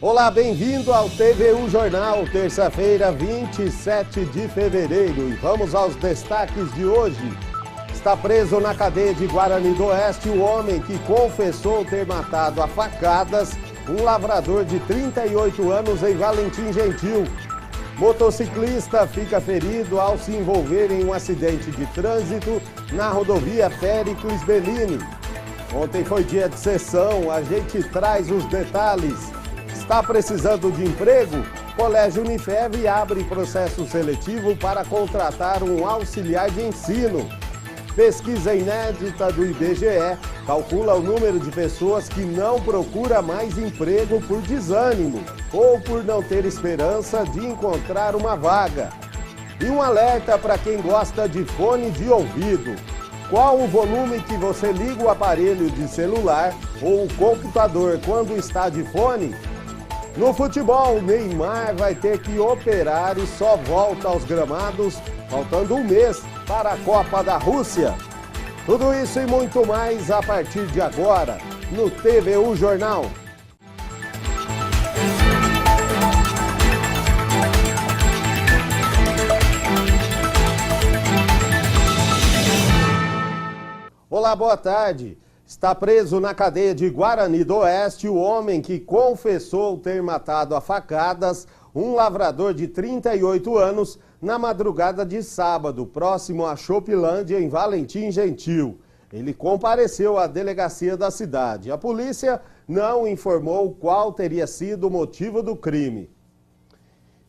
Olá, bem-vindo ao TVU Jornal, terça-feira, 27 de fevereiro. E vamos aos destaques de hoje. Está preso na cadeia de Guarani do Oeste o homem que confessou ter matado a facadas um lavrador de 38 anos em Valentim Gentil. Motociclista fica ferido ao se envolver em um acidente de trânsito na rodovia Péricles Bellini. Ontem foi dia de sessão, a gente traz os detalhes. Está precisando de emprego? Colégio Unifev abre processo seletivo para contratar um auxiliar de ensino. Pesquisa inédita do IBGE calcula o número de pessoas que não procura mais emprego por desânimo ou por não ter esperança de encontrar uma vaga. E um alerta para quem gosta de fone de ouvido. Qual o volume que você liga o aparelho de celular ou o computador quando está de fone? No futebol, Neymar vai ter que operar e só volta aos gramados, faltando um mês para a Copa da Rússia. Tudo isso e muito mais a partir de agora, no TVU Jornal. Olá, boa tarde. Está preso na cadeia de Guarani do Oeste o homem que confessou ter matado a facadas um lavrador de 38 anos na madrugada de sábado, próximo a Chopilândia, em Valentim Gentil. Ele compareceu à delegacia da cidade. A polícia não informou qual teria sido o motivo do crime.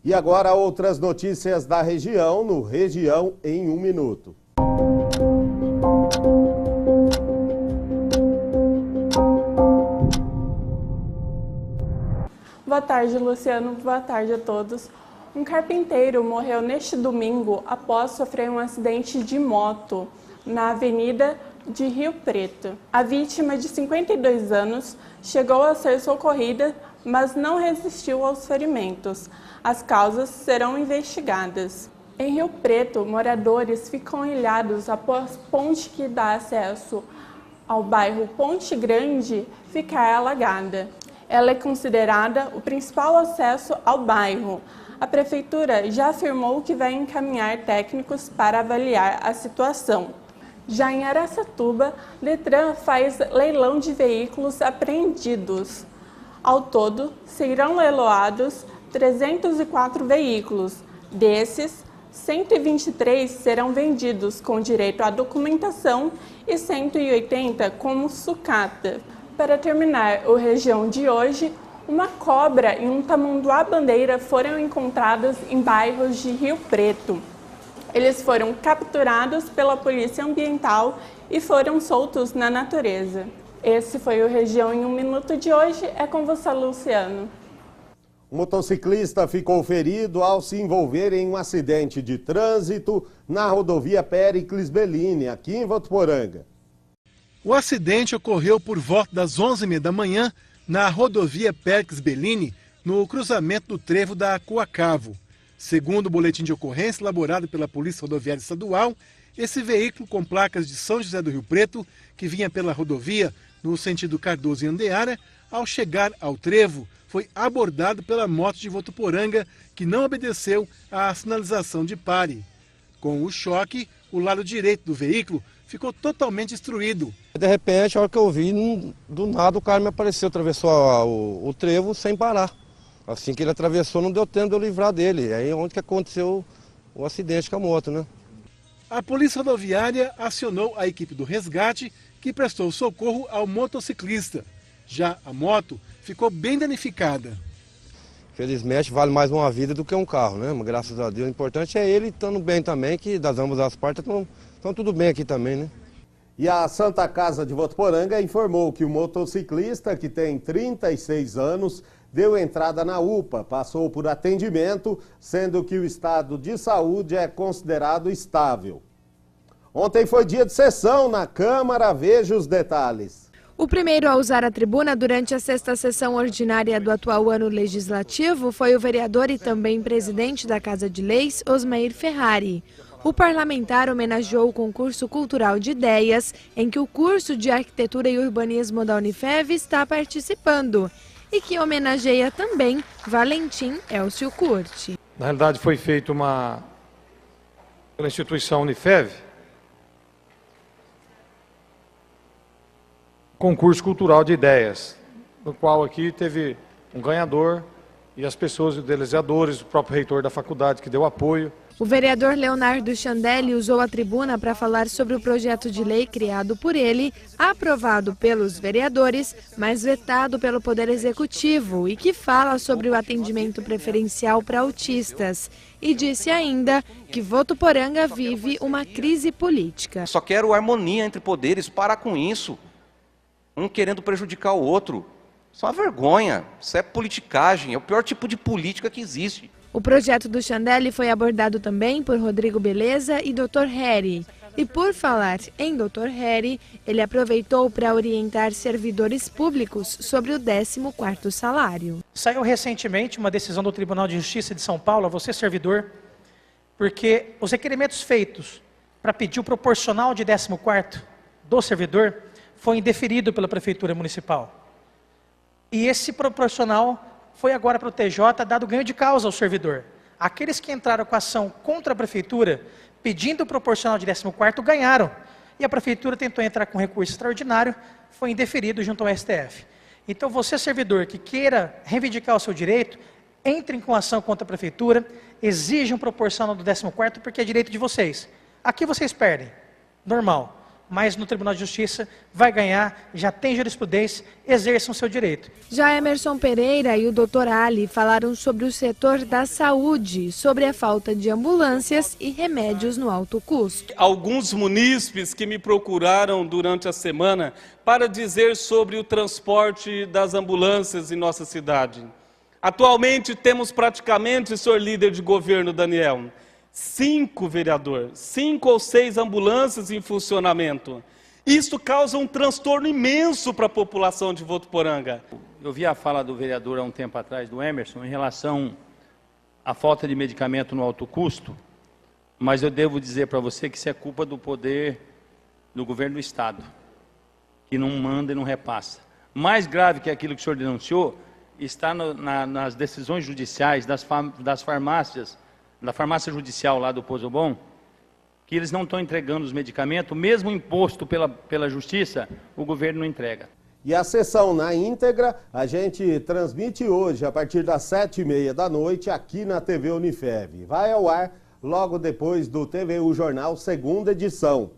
E agora outras notícias da região, no Região em 1 minuto. Boa tarde, Luciano. Boa tarde a todos. Um carpinteiro morreu neste domingo após sofrer um acidente de moto na Avenida de Rio Preto. A vítima, de 52 anos, chegou a ser socorrida, mas não resistiu aos ferimentos. As causas serão investigadas. Em Rio Preto, moradores ficam ilhados após ponte que dá acesso ao bairro Ponte Grande ficar alagada. Ela é considerada o principal acesso ao bairro. A prefeitura já afirmou que vai encaminhar técnicos para avaliar a situação. Já em Araçatuba, Detran faz leilão de veículos apreendidos. Ao todo, serão leiloados 304 veículos. Desses, 123 serão vendidos com direito à documentação e 180 como sucata. Para terminar o Região de hoje, uma cobra e um tamanduá-bandeira foram encontrados em bairros de Rio Preto. Eles foram capturados pela Polícia Ambiental e foram soltos na natureza. Esse foi o Região em 1 minuto de hoje. É com você, Luciano. O motociclista ficou ferido ao se envolver em um acidente de trânsito na rodovia Péricles Bellini, aqui em Votuporanga. O acidente ocorreu por volta das 11h30 da manhã na rodovia Péricles Bellini, no cruzamento do trevo da Coacavo. Segundo o boletim de ocorrência elaborado pela Polícia Rodoviária Estadual, esse veículo com placas de São José do Rio Preto, que vinha pela rodovia no sentido Cardoso e Andeara, ao chegar ao trevo, foi abordado pela moto de Votuporanga, que não obedeceu à sinalização de pare. Com o choque, o lado direito do veículo ficou totalmente destruído. De repente, a hora que eu vi, do nada o cara me apareceu, atravessou o trevo sem parar. Assim que ele atravessou, não deu tempo de eu livrar dele. Aí é onde que aconteceu o acidente com a moto, né? A Polícia Rodoviária acionou a equipe do resgate, que prestou socorro ao motociclista. Já a moto ficou bem danificada. Felizmente vale mais uma vida do que um carro, né? Mas, graças a Deus, o importante é ele estando bem também, que das ambas as partes estão tudo bem aqui também, né? E a Santa Casa de Votuporanga informou que o motociclista, que tem 36 anos, deu entrada na UPA, passou por atendimento, sendo que o estado de saúde é considerado estável. Ontem foi dia de sessão na Câmara, veja os detalhes. O primeiro a usar a tribuna durante a 6ª sessão ordinária do atual ano legislativo foi o vereador e também presidente da Casa de Leis, Osmair Ferrari. O parlamentar homenageou o concurso cultural de ideias, em que o curso de Arquitetura e Urbanismo da Unifev está participando. e que homenageia também Valentim Elcio Curti. Na realidade foi feita pela instituição Unifev, concurso cultural de ideias, no qual aqui teve um ganhador e as pessoas, os idealizadores, o próprio reitor da faculdade que deu apoio. O vereador Leonardo Chandelli usou a tribuna para falar sobre o projeto de lei criado por ele, aprovado pelos vereadores, mas vetado pelo Poder Executivo e que fala sobre o atendimento preferencial para autistas. E disse ainda que Votuporanga vive uma crise política. Só quero harmonia entre poderes, para com isso. Um querendo prejudicar o outro. Isso é uma vergonha, isso é politicagem, é o pior tipo de política que existe. O projeto do Chandelli foi abordado também por Rodrigo Beleza e Dr. Harry. E por falar em Dr. Harry, ele aproveitou para orientar servidores públicos sobre o 14º salário. Saiu recentemente uma decisão do Tribunal de Justiça de São Paulo, a você servidor, porque os requerimentos feitos para pedir o proporcional de 14º do servidor foi indeferido pela Prefeitura Municipal. E esse proporcional foi agora para o TJ dado ganho de causa ao servidor. Aqueles que entraram com ação contra a Prefeitura, pedindo o proporcional de 14º, ganharam. E a Prefeitura tentou entrar com recurso extraordinário, foi indeferido junto ao STF. Então você, servidor, que queira reivindicar o seu direito, entrem com ação contra a Prefeitura, exijam proporcional do 14º, porque é direito de vocês. Aqui vocês perdem, normal. Mas no Tribunal de Justiça vai ganhar, já tem jurisprudência, exerçam o seu direito. Já Emerson Pereira e o Dr. Ali falaram sobre o setor da saúde, sobre a falta de ambulâncias e remédios no alto custo. Alguns munícipes que me procuraram durante a semana para dizer sobre o transporte das ambulâncias em nossa cidade. Atualmente temos praticamente, senhor líder de governo Daniel, 5 ou 6 ambulâncias em funcionamento. Isso causa um transtorno imenso para a população de Votuporanga. Eu vi a fala do vereador há um tempo atrás, do Emerson, em relação à falta de medicamento no alto custo, mas eu devo dizer para você que isso é culpa do poder do governo do Estado, que não manda e não repassa. Mais grave que aquilo que o senhor denunciou está nas decisões judiciais das farmácias, da farmácia judicial lá do Pozo Bom, que eles não estão entregando os medicamentos, mesmo imposto pela justiça, o governo não entrega. E a sessão na íntegra a gente transmite hoje, a partir das 7h30 da noite, aqui na TV Unifev. Vai ao ar logo depois do TVU Jornal, segunda edição.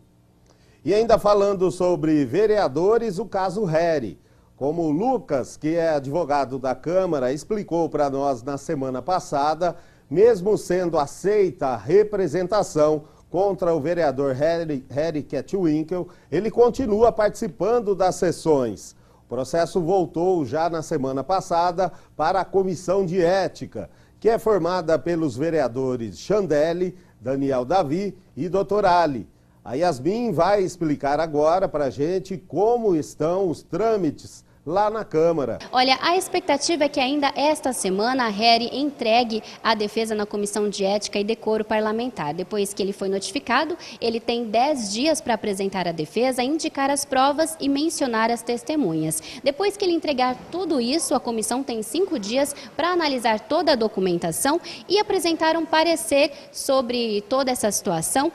E ainda falando sobre vereadores, o caso Harry. Como o Lucas, que é advogado da Câmara, explicou para nós na semana passada, mesmo sendo aceita a representação contra o vereador Harry Ketwinkle, ele continua participando das sessões. O processo voltou já na semana passada para a Comissão de Ética, que é formada pelos vereadores Chandelli, Daniel Davi e Dr. Ali. A Yasmin vai explicar agora para a gente como estão os trâmites lá na Câmara. Olha, a expectativa é que ainda esta semana a Harry entregue a defesa na Comissão de Ética e Decoro Parlamentar. Depois que ele foi notificado, ele tem 10 dias para apresentar a defesa, indicar as provas e mencionar as testemunhas. Depois que ele entregar tudo isso, a comissão tem 5 dias para analisar toda a documentação e apresentar um parecer sobre toda essa situação,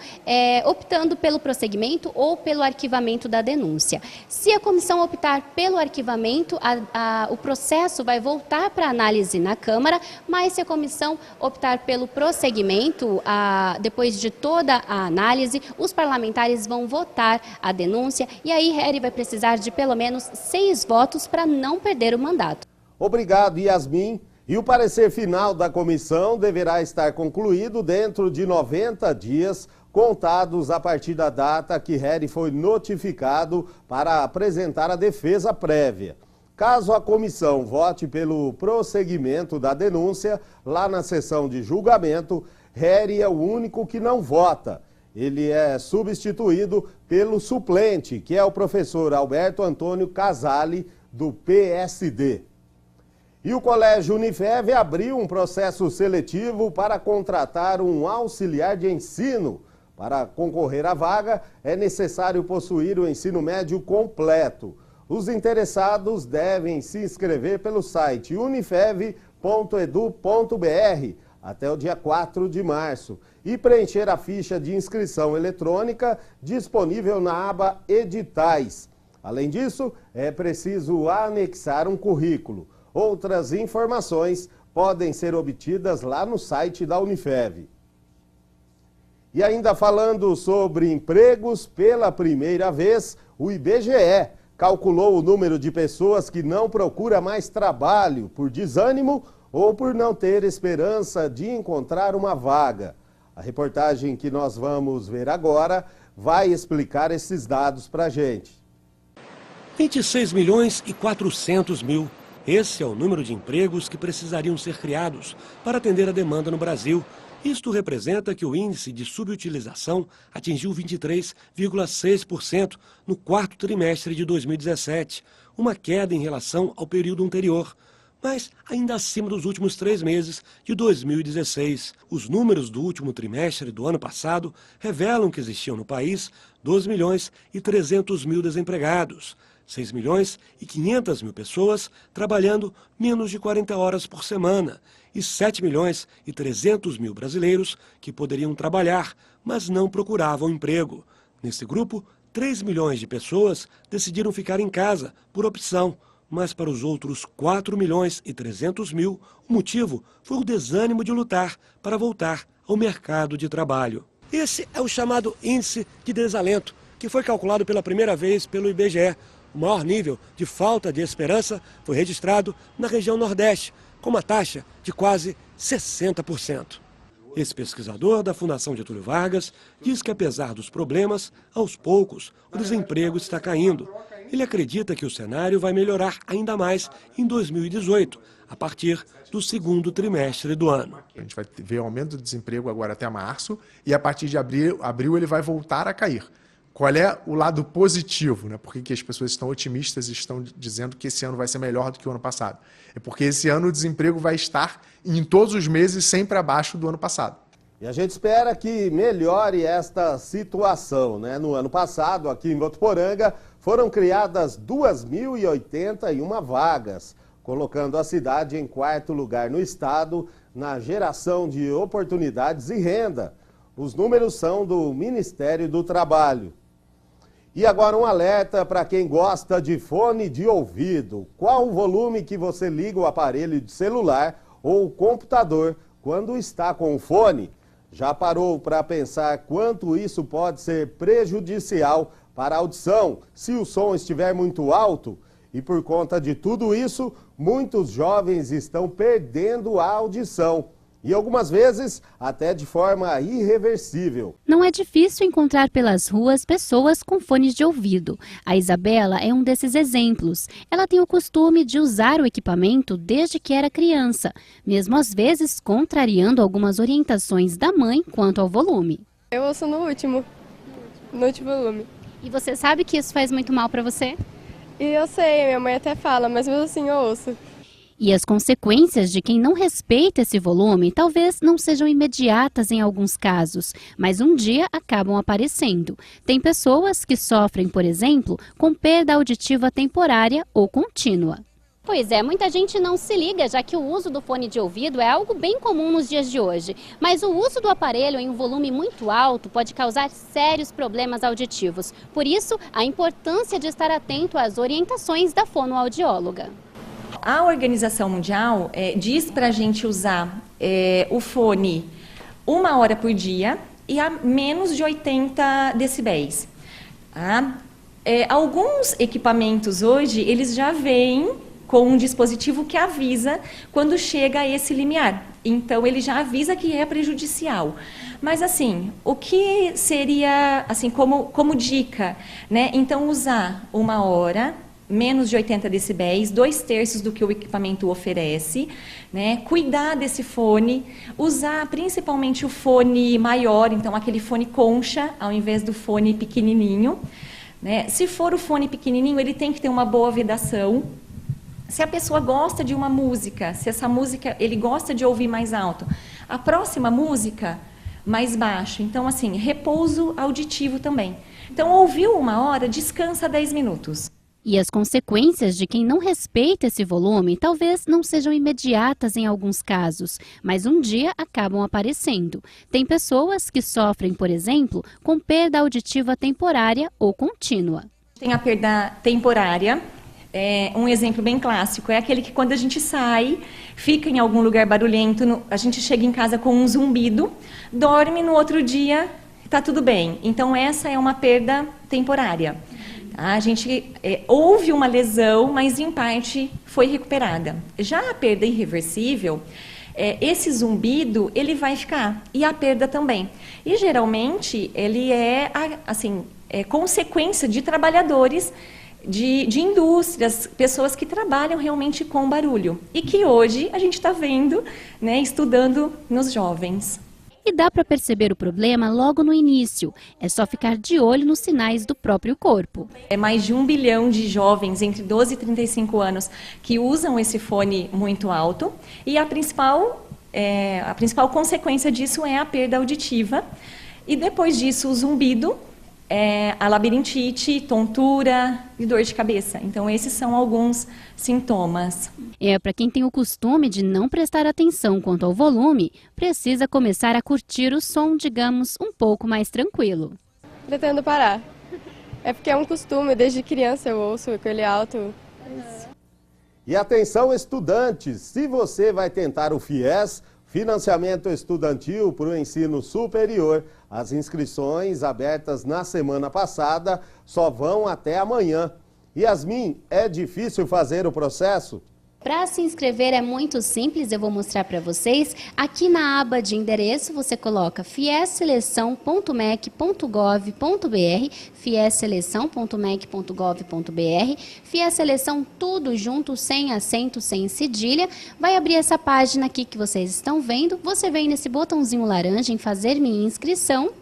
optando pelo prosseguimento ou pelo arquivamento da denúncia. Se a comissão optar pelo arquivamento, o processo vai voltar para análise na Câmara, mas se a comissão optar pelo prosseguimento, depois de toda a análise, os parlamentares vão votar a denúncia e aí Harry vai precisar de pelo menos 6 votos para não perder o mandato. Obrigado, Yasmin. E o parecer final da comissão deverá estar concluído dentro de 90 dias, contados a partir da data que Harry foi notificado para apresentar a defesa prévia. Caso a comissão vote pelo prosseguimento da denúncia, lá na sessão de julgamento, Harry é o único que não vota. Ele é substituído pelo suplente, que é o professor Alberto Antônio Casale, do PSD. E o Colégio Unifev abriu um processo seletivo para contratar um auxiliar de ensino. Para concorrer à vaga, é necessário possuir o ensino médio completo. Os interessados devem se inscrever pelo site unifev.edu.br até o dia 4 de março e preencher a ficha de inscrição eletrônica disponível na aba Editais. Além disso, é preciso anexar um currículo. Outras informações podem ser obtidas lá no site da Unifev. E ainda falando sobre empregos, pela primeira vez, o IBGE calculou o número de pessoas que não procura mais trabalho por desânimo ou por não ter esperança de encontrar uma vaga. A reportagem que nós vamos ver agora vai explicar esses dados para a gente. 26.400.000. Esse é o número de empregos que precisariam ser criados para atender a demanda no Brasil. Isto representa que o índice de subutilização atingiu 23,6% no quarto trimestre de 2017, uma queda em relação ao período anterior, mas ainda acima dos últimos 3 meses de 2016. Os números do último trimestre do ano passado revelam que existiam no país 2.300.000 desempregados, 6.500.000 pessoas trabalhando menos de 40 horas por semana e 7.300.000 brasileiros que poderiam trabalhar, mas não procuravam emprego. Nesse grupo, 3 milhões de pessoas decidiram ficar em casa por opção, mas para os outros 4.300.000, o motivo foi o desânimo de lutar para voltar ao mercado de trabalho. Esse é o chamado índice de desalento, que foi calculado pela primeira vez pelo IBGE. O maior nível de falta de esperança foi registrado na região Nordeste, com uma taxa de quase 60%. Esse pesquisador da Fundação Getúlio Vargas diz que, apesar dos problemas, aos poucos o desemprego está caindo. Ele acredita que o cenário vai melhorar ainda mais em 2018, a partir do segundo trimestre do ano. A gente vai ver o aumento do desemprego agora até março e a partir de abril ele vai voltar a cair. Qual é o lado positivo, né? Por que as pessoas estão otimistas e estão dizendo que esse ano vai ser melhor do que o ano passado? É porque esse ano o desemprego vai estar em todos os meses sempre abaixo do ano passado. E a gente espera que melhore esta situação, né? No ano passado, aqui em Votuporanga, foram criadas 2.081 vagas, colocando a cidade em 4º lugar no estado na geração de oportunidades e renda. Os números são do Ministério do Trabalho. E agora um alerta para quem gosta de fone de ouvido. Qual o volume que você liga o aparelho de celular ou computador quando está com o fone? Já parou para pensar quanto isso pode ser prejudicial para a audição se o som estiver muito alto? E por conta de tudo isso, muitos jovens estão perdendo a audição. E algumas vezes até de forma irreversível. Não é difícil encontrar pelas ruas pessoas com fones de ouvido. A Isabela é um desses exemplos. Ela tem o costume de usar o equipamento desde que era criança, mesmo às vezes contrariando algumas orientações da mãe quanto ao volume. Eu ouço no último volume. E você sabe que isso faz muito mal para você? E eu sei, minha mãe até fala, mas mesmo assim eu ouço. E as consequências de quem não respeita esse volume talvez não sejam imediatas em alguns casos, mas um dia acabam aparecendo. Tem pessoas que sofrem, por exemplo, com perda auditiva temporária ou contínua. Pois é, muita gente não se liga, já que o uso do fone de ouvido é algo bem comum nos dias de hoje. Mas o uso do aparelho em um volume muito alto pode causar sérios problemas auditivos. Por isso, a importância de estar atento às orientações da fonoaudióloga. A Organização Mundial diz para a gente usar o fone 1 hora por dia e a menos de 80 decibéis. Alguns equipamentos hoje, eles já vêm com um dispositivo que avisa quando chega a esse limiar. Então, ele já avisa que é prejudicial. Mas, assim, o que seria, assim, como dica, né? Então, usar 1 hora, menos de 80 decibéis, 2/3 do que o equipamento oferece, né? Cuidar desse fone, usar principalmente o fone maior, então aquele fone concha, ao invés do fone pequenininho, né? Se for o fone pequenininho, ele tem que ter uma boa vedação. Se a pessoa gosta de uma música, se essa música ele gosta de ouvir mais alto, a próxima música mais baixo. Então, assim, repouso auditivo também. Então, ouviu 1 hora, descansa 10 minutos. E as consequências de quem não respeita esse volume talvez não sejam imediatas em alguns casos, mas um dia acabam aparecendo. Tem pessoas que sofrem, por exemplo, com perda auditiva temporária ou contínua. Tem a perda temporária. Um exemplo bem clássico é aquele que quando a gente sai, fica em algum lugar barulhento, a gente chega em casa com um zumbido, dorme, no outro dia está tudo bem. Então essa é uma perda temporária. A gente houve uma lesão, mas em parte foi recuperada. Já a perda irreversível, esse zumbido ele vai ficar e a perda também. E geralmente ele é consequência de trabalhadores de indústrias, pessoas que trabalham realmente com barulho e que hoje a gente está vendo, né, estudando nos jovens. E dá para perceber o problema logo no início. É só ficar de olho nos sinais do próprio corpo. É mais de 1 bilhão de jovens entre 12 e 35 anos que usam esse fone muito alto. E a principal consequência disso é a perda auditiva. E depois disso, o zumbido, a labirintite, tontura e dor de cabeça. Então, esses são alguns sintomas. Para quem tem o costume de não prestar atenção quanto ao volume, precisa começar a curtir o som, digamos, um pouco mais tranquilo. Pretendo parar. É porque é um costume, desde criança eu ouço com ele alto. E atenção, estudantes, se você vai tentar o FIES, Financiamento Estudantil para o Ensino Superior, as inscrições abertas na semana passada só vão até amanhã. Yasmin, é difícil fazer o processo? Para se inscrever é muito simples, eu vou mostrar para vocês. Aqui na aba de endereço você coloca fiesseleção.mec.gov.br, fiesseleção.mec.gov.br, FIES Seleção tudo junto, sem acento, sem cedilha. Vai abrir essa página aqui que vocês estão vendo. Você vem nesse botãozinho laranja em fazer minha inscrição.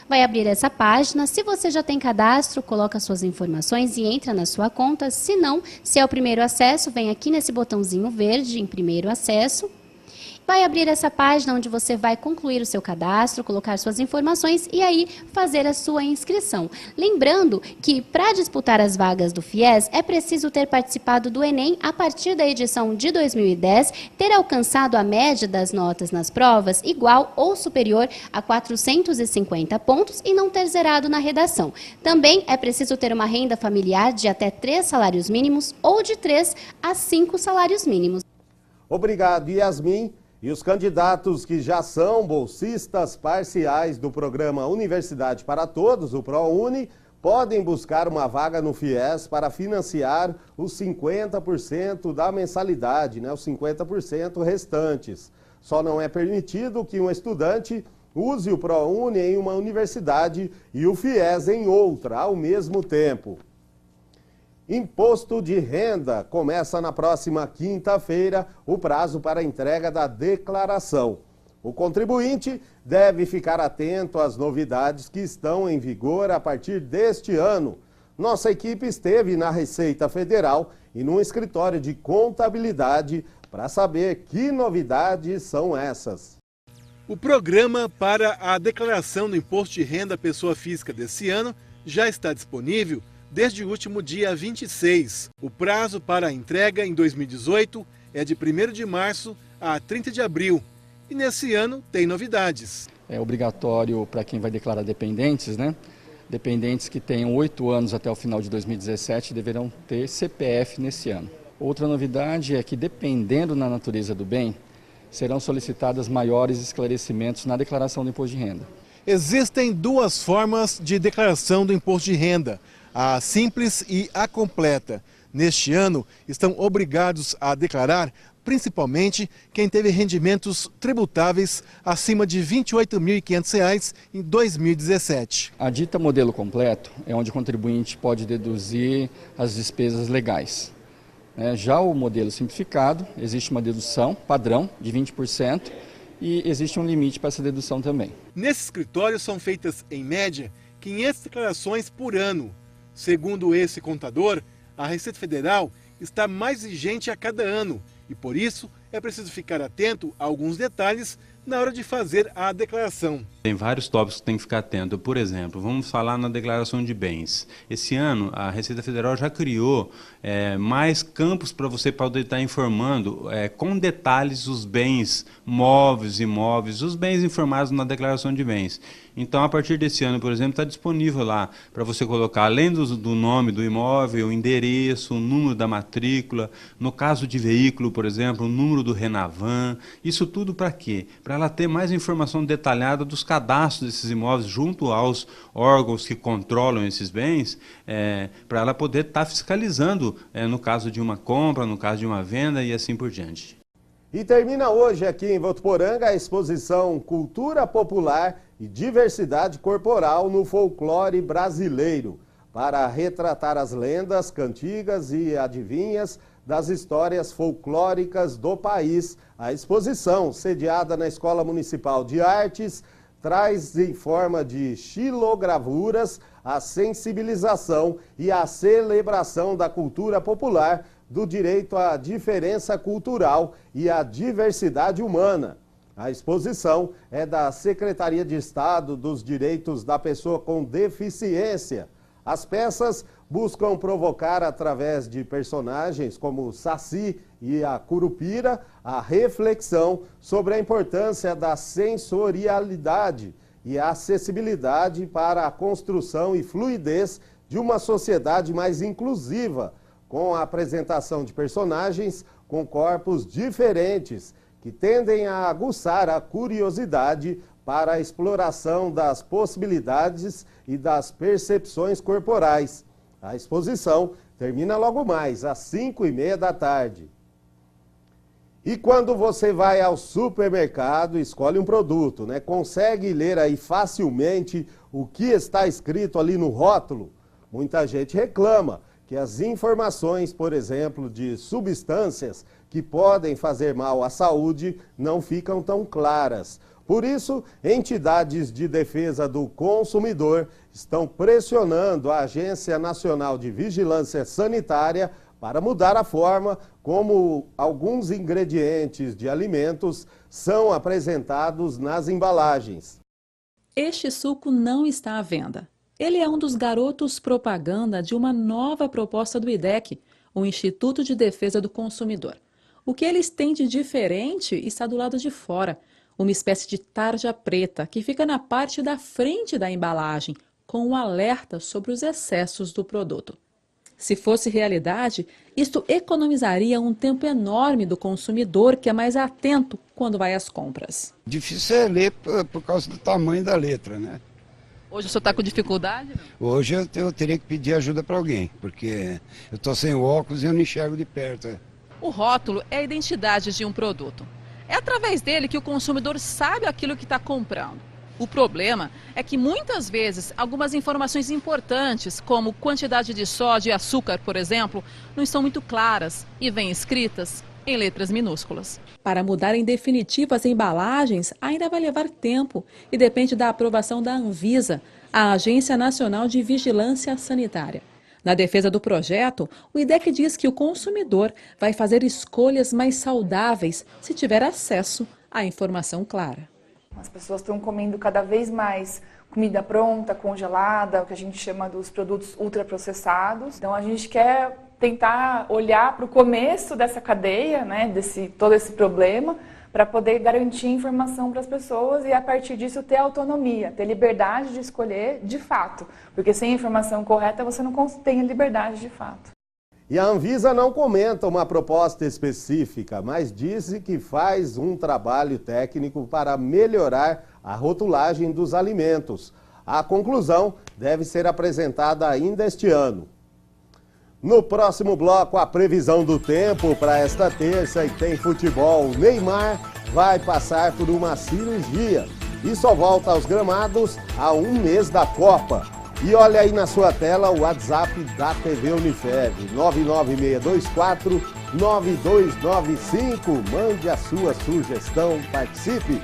Vai abrir essa página. Se você já tem cadastro, coloca suas informações e entra na sua conta. Se não, se é o primeiro acesso, vem aqui nesse botãozinho verde em primeiro acesso. Vai abrir essa página onde você vai concluir o seu cadastro, colocar suas informações e aí fazer a sua inscrição. Lembrando que para disputar as vagas do FIES é preciso ter participado do Enem a partir da edição de 2010, ter alcançado a média das notas nas provas igual ou superior a 450 pontos e não ter zerado na redação. Também é preciso ter uma renda familiar de até 3 salários mínimos ou de 3 a 5 salários mínimos. Obrigado, Yasmin. E os candidatos que já são bolsistas parciais do programa Universidade para Todos, o ProUni, podem buscar uma vaga no FIES para financiar os 50% da mensalidade, os 50% restantes. Só não é permitido que um estudante use o ProUni em uma universidade e o FIES em outra ao mesmo tempo. Imposto de renda. Começa na próxima quinta-feira o prazo para a entrega da declaração. O contribuinte deve ficar atento às novidades que estão em vigor a partir deste ano. Nossa equipe esteve na Receita Federal e num escritório de contabilidade para saber que novidades são essas. O programa para a declaração do imposto de renda à pessoa física desse ano já está disponível desde o último dia 26. O prazo para a entrega em 2018 é de 1º de março a 30 de abril. E nesse ano tem novidades. É obrigatório para quem vai declarar dependentes, Dependentes que tenham 8 anos até o final de 2017 deverão ter CPF nesse ano. Outra novidade é que, dependendo da natureza do bem, serão solicitadas maiores esclarecimentos na declaração do imposto de renda. Existem duas formas de declaração do imposto de renda, a simples e a completa. Neste ano, estão obrigados a declarar principalmente quem teve rendimentos tributáveis acima de R$ 28.500 em 2017. A dita modelo completo é onde o contribuinte pode deduzir as despesas legais. Já o modelo simplificado, existe uma dedução padrão de 20% e existe um limite para essa dedução também. Nesse escritório são feitas, em média, 500 declarações por ano. Segundo esse contador, a Receita Federal está mais exigente a cada ano e, por isso, é preciso ficar atento a alguns detalhes na hora de fazer a declaração. Tem vários tópicos que tem que ficar atento. Por exemplo, vamos falar na declaração de bens. Esse ano, a Receita Federal já criou mais campos para você poder estar informando com detalhes os bens móveis, imóveis, os bens informados na declaração de bens. Então, a partir desse ano, por exemplo, está disponível lá para você colocar, além do nome do imóvel, o endereço, o número da matrícula, no caso de veículo, por exemplo, o número do Renavan. Isso tudo para quê? Para ela ter mais informação detalhada dos cadastros desses imóveis junto aos órgãos que controlam esses bens, para ela poder estar fiscalizando no caso de uma compra, no caso de uma venda e assim por diante. E termina hoje aqui em Votuporanga a exposição Cultura Popular e Diversidade Corporal no Folclore Brasileiro, para retratar as lendas, cantigas e adivinhas das histórias folclóricas do país. A exposição, sediada na Escola Municipal de Artes, traz em forma de xilogravuras a sensibilização e a celebração da cultura popular, do direito à diferença cultural e à diversidade humana. A exposição é da Secretaria de Estado dos Direitos da Pessoa com Deficiência. As peças buscam provocar, através de personagens como o Saci e a Curupira, a reflexão sobre a importância da sensorialidade e a acessibilidade para a construção e fluidez de uma sociedade mais inclusiva, com a apresentação de personagens com corpos diferentes, que tendem a aguçar a curiosidade para a exploração das possibilidades e das percepções corporais. A exposição termina logo mais, às 5h30 da tarde. E quando você vai ao supermercado, escolhe um produto, consegue ler aí facilmente o que está escrito ali no rótulo? Muita gente reclama que as informações, por exemplo, de substâncias que podem fazer mal à saúde não ficam tão claras. Por isso, entidades de defesa do consumidor estão pressionando a Agência Nacional de Vigilância Sanitária para mudar a forma como alguns ingredientes de alimentos são apresentados nas embalagens. Este suco não está à venda. Ele é um dos garotos propaganda de uma nova proposta do IDEC, o Instituto de Defesa do Consumidor. O que eles têm de diferente está do lado de fora, uma espécie de tarja preta que fica na parte da frente da embalagem, com um alerta sobre os excessos do produto. Se fosse realidade, isto economizaria um tempo enorme do consumidor que é mais atento quando vai às compras. Difícil é ler por causa do tamanho da letra, né? Hoje o senhor está com dificuldade? Hoje eu teria que pedir ajuda para alguém, porque eu estou sem óculos e eu não enxergo de perto. O rótulo é a identidade de um produto. É através dele que o consumidor sabe aquilo que está comprando. O problema é que muitas vezes algumas informações importantes, como quantidade de sódio e açúcar, por exemplo, não estão muito claras e vêm escritas em letras minúsculas. Para mudar em definitivo as embalagens, ainda vai levar tempo e depende da aprovação da Anvisa, a Agência Nacional de Vigilância Sanitária. Na defesa do projeto, o IDEC diz que o consumidor vai fazer escolhas mais saudáveis se tiver acesso à informação clara. As pessoas estão comendo cada vez mais comida pronta, congelada, o que a gente chama dos produtos ultraprocessados. Então a gente quer tentar olhar para o começo dessa cadeia, todo esse problema, para poder garantir informação para as pessoas e a partir disso ter autonomia, ter liberdade de escolher de fato. Porque sem informação correta você não tem liberdade de fato. E a Anvisa não comenta uma proposta específica, mas disse que faz um trabalho técnico para melhorar a rotulagem dos alimentos. A conclusão deve ser apresentada ainda este ano. No próximo bloco, a previsão do tempo para esta terça e tem futebol. O Neymar vai passar por uma cirurgia e só volta aos gramados há um mês da Copa. E olha aí na sua tela o WhatsApp da TV Unifed, 99624-9295. Mande a sua sugestão, participe.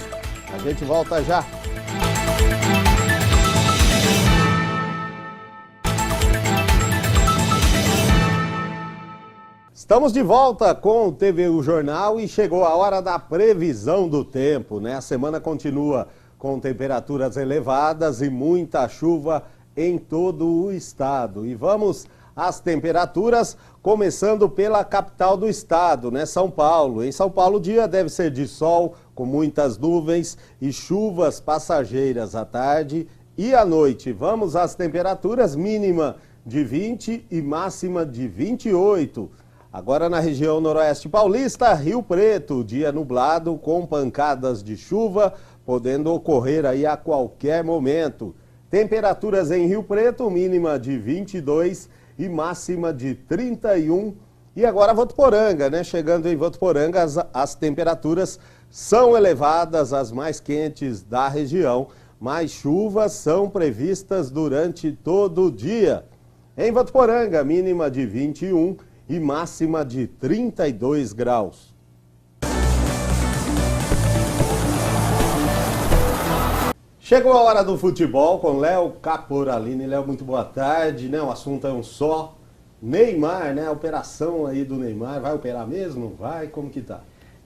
A gente volta já. Estamos de volta com o TVU Jornal e chegou a hora da previsão do tempo, né? A semana continua com temperaturas elevadas e muita chuva em todo o estado. E vamos às temperaturas, começando pela capital do estado, né? São Paulo. Em São Paulo o dia deve ser de sol, com muitas nuvens e chuvas passageiras à tarde e à noite. Vamos às temperaturas, mínima de 20 e máxima de 28. Agora na região noroeste paulista, Rio Preto, dia nublado com pancadas de chuva, podendo ocorrer aí a qualquer momento. Temperaturas em Rio Preto, mínima de 22 e máxima de 31. E agora Votuporanga, né? Chegando em Votuporanga, as temperaturas são elevadas, as mais quentes da região, mas chuvas são previstas durante todo o dia. Em Votuporanga, mínima de 21 e máxima de 32 graus. Chegou a hora do futebol com Léo Caporalini. Léo, muito boa tarde, né? O assunto é um só. Neymar, né? A operação aí do Neymar, vai operar mesmo? Vai? Como que tá?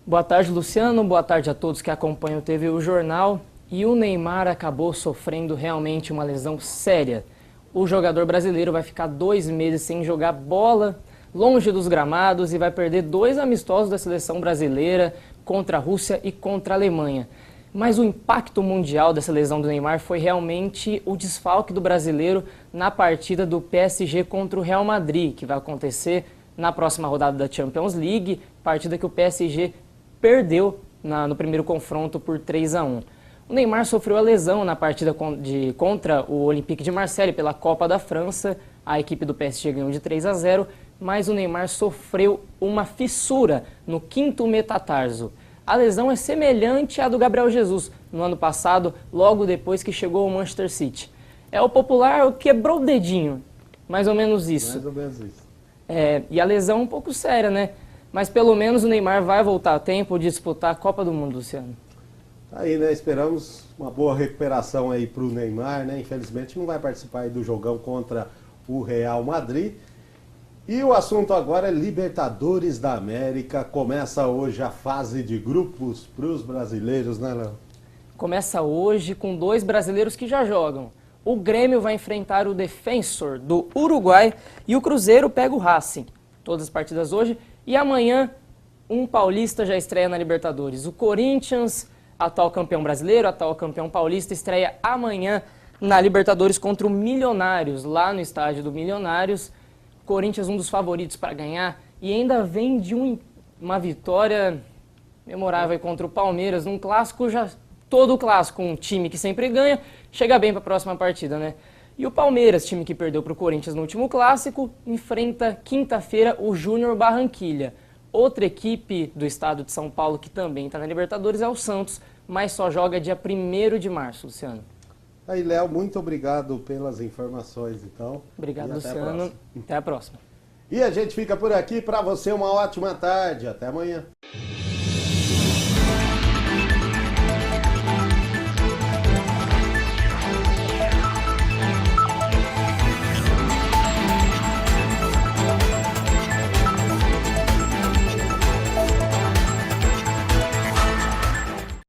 Boa tarde, Luciano. Boa tarde a todos que acompanham o TVU Jornal. E o Neymar acabou sofrendo realmente uma lesão séria. O jogador brasileiro vai ficar 2 meses sem jogar bola, longe dos gramados, e vai perder 2 amistosos da seleção brasileira contra a Rússia e contra a Alemanha. Mas o impacto mundial dessa lesão do Neymar foi realmente o desfalque do brasileiro na partida do PSG contra o Real Madrid, que vai acontecer na próxima rodada da Champions League, partida que o PSG perdeu no primeiro confronto por 3-1. O Neymar sofreu a lesão na partida contra o Olympique de Marseille pela Copa da França. A equipe do PSG ganhou de 3-0, mas o Neymar sofreu uma fissura no 5º metatarso. A lesão é semelhante à do Gabriel Jesus, no ano passado, logo depois que chegou ao Manchester City. É o popular quebrou o dedinho, mais ou menos isso. Mais ou menos isso. E a lesão é um pouco séria, né? Mas pelo menos o Neymar vai voltar a tempo de disputar a Copa do Mundo, Luciano. Aí, né? Esperamos uma boa recuperação aí para o Neymar, né? Infelizmente não vai participar aí do jogão contra o Real Madrid. E o assunto agora é Libertadores da América. Começa hoje a fase de grupos para os brasileiros, né, Léo? Começa hoje com 2 brasileiros que já jogam. O Grêmio vai enfrentar o Defensor do Uruguai e o Cruzeiro pega o Racing. Todas as partidas hoje. E amanhã um paulista já estreia na Libertadores. O Corinthians, atual campeão brasileiro, atual campeão paulista, estreia amanhã na Libertadores contra o Milionários, lá no estádio do Milionários. Corinthians, um dos favoritos para ganhar, e ainda vem de uma vitória memorável contra o Palmeiras, num clássico, todo clássico, um time que sempre ganha, chega bem para a próxima partida, né? E o Palmeiras, time que perdeu para o Corinthians no último clássico, enfrenta quinta-feira o Júnior Barranquilla. Outra equipe do estado de São Paulo que também está na Libertadores é o Santos, mas só joga dia 1º de março, Luciano. Aí, Léo, muito obrigado pelas informações, então. Obrigado, Luciano. Até a próxima. E a gente fica por aqui. Para você, uma ótima tarde. Até amanhã.